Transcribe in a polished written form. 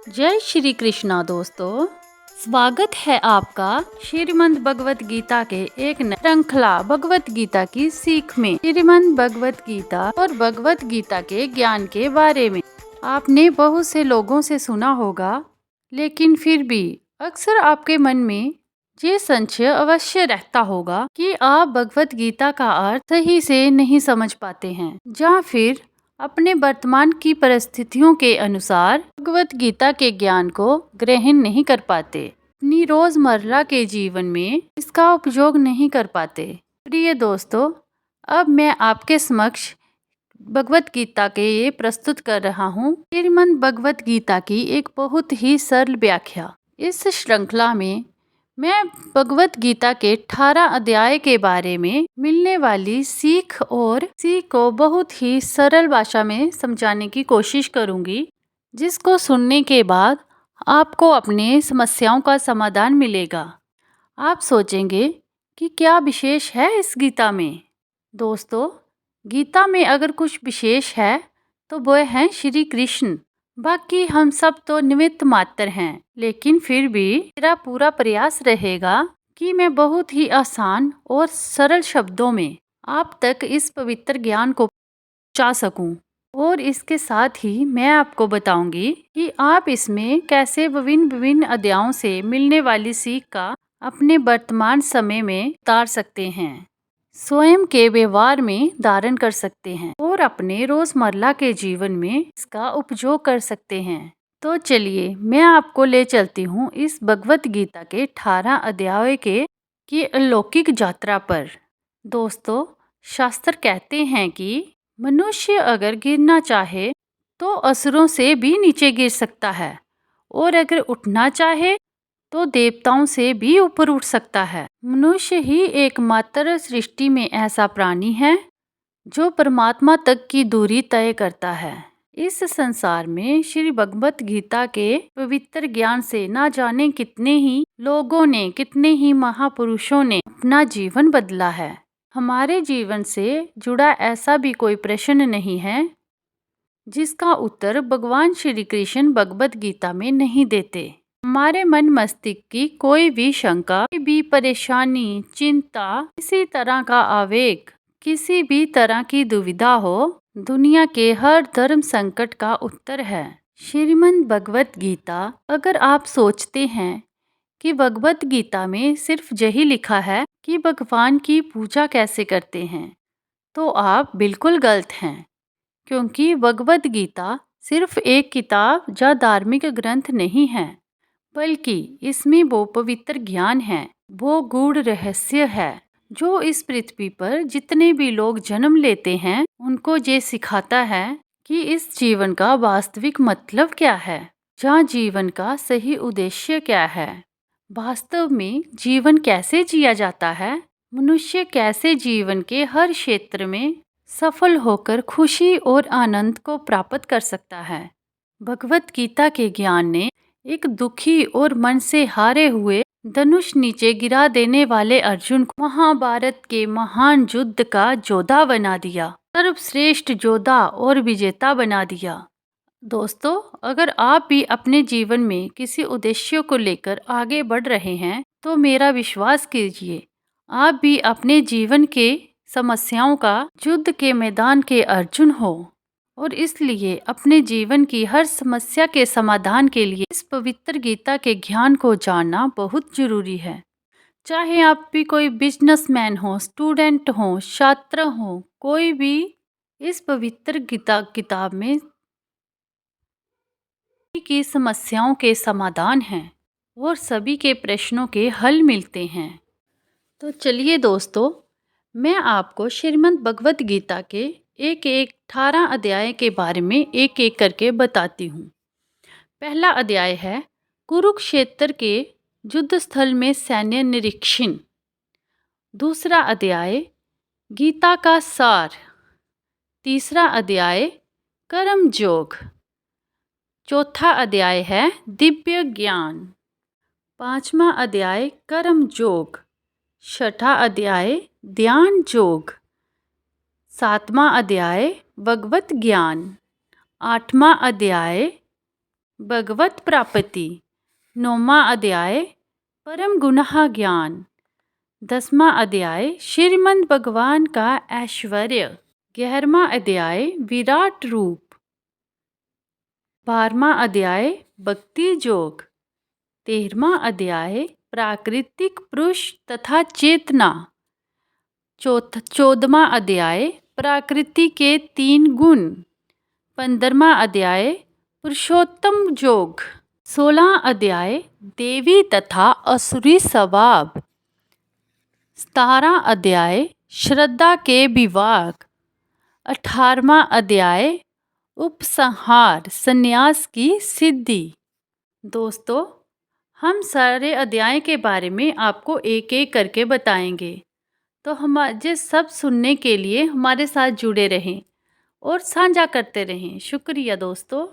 जय श्री कृष्णा दोस्तों। स्वागत है आपका श्रीमद् भगवत गीता के एक नई श्रृंखला भगवत गीता की सीख में। श्रीमद् भगवत गीता और भगवत गीता के ज्ञान के बारे में आपने बहुत से लोगों से सुना होगा, लेकिन फिर भी अक्सर आपके मन में ये संशय अवश्य रहता होगा कि आप भगवत गीता का अर्थ सही से नहीं समझ पाते हैं या फिर अपने वर्तमान की परिस्थितियों के अनुसार भगवत गीता के ज्ञान को ग्रहण नहीं कर पाते, अपनी रोजमर्रा के जीवन में इसका उपयोग नहीं कर पाते। प्रिय दोस्तों, अब मैं आपके समक्ष भगवत गीता के ये प्रस्तुत कर रहा हूँ श्रीमद् भगवत गीता की एक बहुत ही सरल व्याख्या। इस श्रृंखला में मैं भगवत गीता के 18 अध्याय के बारे में मिलने वाली सीख को बहुत ही सरल भाषा में समझाने की कोशिश करूंगी, जिसको सुनने के बाद आपको अपने समस्याओं का समाधान मिलेगा। आप सोचेंगे कि क्या विशेष है इस गीता में। दोस्तों, गीता में अगर कुछ विशेष है तो वह है श्री कृष्ण। बाकी हम सब तो निमित्त मात्र हैं, लेकिन फिर भी मेरा पूरा प्रयास रहेगा कि मैं बहुत ही आसान और सरल शब्दों में आप तक इस पवित्र ज्ञान को पहुंचा सकूं। और इसके साथ ही मैं आपको बताऊंगी कि आप इसमें कैसे विभिन्न अध्यायों से मिलने वाली सीख का अपने वर्तमान समय में उतार सकते हैं, स्वयं के व्यवहार में धारण कर सकते हैं और अपने रोजमर्रा के जीवन में इसका उपयोग कर सकते हैं। तो चलिए मैं आपको ले चलती हूँ इस भगवत गीता के 18 अध्याय की अलौकिक यात्रा पर। दोस्तों, शास्त्र कहते हैं कि मनुष्य अगर गिरना चाहे तो असुरों से भी नीचे गिर सकता है, और अगर उठना चाहे तो देवताओं से भी ऊपर उठ सकता है। मनुष्य ही एकमात्र सृष्टि में ऐसा प्राणी है जो परमात्मा तक की दूरी तय करता है। इस संसार में श्री भगवत गीता के पवित्र ज्ञान से ना जाने कितने ही लोगों ने, कितने ही महापुरुषों ने अपना जीवन बदला है। हमारे जीवन से जुड़ा ऐसा भी कोई प्रश्न नहीं है जिसका उत्तर भगवान श्री कृष्ण भगवत गीता में नहीं देते। हमारे मन मस्तिष्क की कोई भी शंका, कोई भी परेशानी, चिंता, किसी तरह का आवेग, किसी भी तरह की दुविधा हो, दुनिया के हर धर्म संकट का उत्तर है श्रीमद् भगवत गीता। अगर आप सोचते हैं कि भगवत गीता में सिर्फ यही लिखा है कि भगवान की पूजा कैसे करते हैं, तो आप बिल्कुल गलत हैं, क्योंकि भगवत गीता सिर्फ एक किताब या धार्मिक ग्रंथ नहीं है, बल्कि इसमें वो पवित्र ज्ञान है, वो गूढ़ रहस्य है जो इस पृथ्वी पर जितने भी लोग जन्म लेते हैं उनको ये सिखाता है कि इस जीवन का वास्तविक मतलब क्या है, या जीवन का सही उद्देश्य क्या है, वास्तव में जीवन कैसे जिया जाता है, मनुष्य कैसे जीवन के हर क्षेत्र में सफल होकर खुशी और आनंद को प्राप्त कर सकता है। भगवत गीता के ज्ञान ने एक दुखी और मन से हारे हुए धनुष नीचे गिरा देने वाले अर्जुन को महाभारत के महान युद्ध का योद्धा बना दिया, सर्वश्रेष्ठ योद्धा और विजेता बना दिया। दोस्तों, अगर आप भी अपने जीवन में किसी उद्देश्य को लेकर आगे बढ़ रहे हैं तो मेरा विश्वास कीजिए, आप भी अपने जीवन के समस्याओं का युद्ध के मैदान के अर्जुन हो, और इसलिए अपने जीवन की हर समस्या के समाधान के लिए इस पवित्र गीता के ज्ञान को जानना बहुत जरूरी है। चाहे आप भी कोई बिजनेसमैन हो, स्टूडेंट हो, छात्र हो, कोई भी इस पवित्र गीता किताब में की समस्याओं के समाधान हैं और सभी के प्रश्नों के हल मिलते हैं। तो चलिए दोस्तों, मैं आपको श्रीमद् भगवत गीता के एक 18 अध्याय के बारे में एक एक करके बताती हूँ। पहला अध्याय है कुरुक्षेत्र के युद्ध स्थल में सैन्य निरीक्षण। दूसरा अध्याय गीता का सार। तीसरा अध्याय कर्म योग। चौथा अध्याय है दिव्य ज्ञान। पांचवा अध्याय कर्म योग। छठा अध्याय ध्यान योग। सातवां अध्याय भगवत ज्ञान। आठवां अध्याय भगवत प्राप्ति। 9वां अध्याय परम गुणाह ज्ञान। 10वां अध्याय श्रीमद् भगवान का ऐश्वर्य। 11वां अध्याय विराट रूप। 12वां अध्याय भक्ति योग। 13वां अध्याय प्राकृतिक पुरुष तथा चेतना। 14वां अध्याय प्रकृति के 3 गुण। 15वां अध्याय पुरुषोत्तम योग। 16वां अध्याय देवी तथा असुरी स्वभाव। 17वां अध्याय श्रद्धा के विभाग। 18वां अध्याय उपसंहार संन्यास की सिद्धि। दोस्तों, हम सारे अध्याय के बारे में आपको एक एक करके बताएंगे, तो हम ये सब सुनने के लिए हमारे साथ जुड़े रहें और साझा करते रहें। शुक्रिया दोस्तों।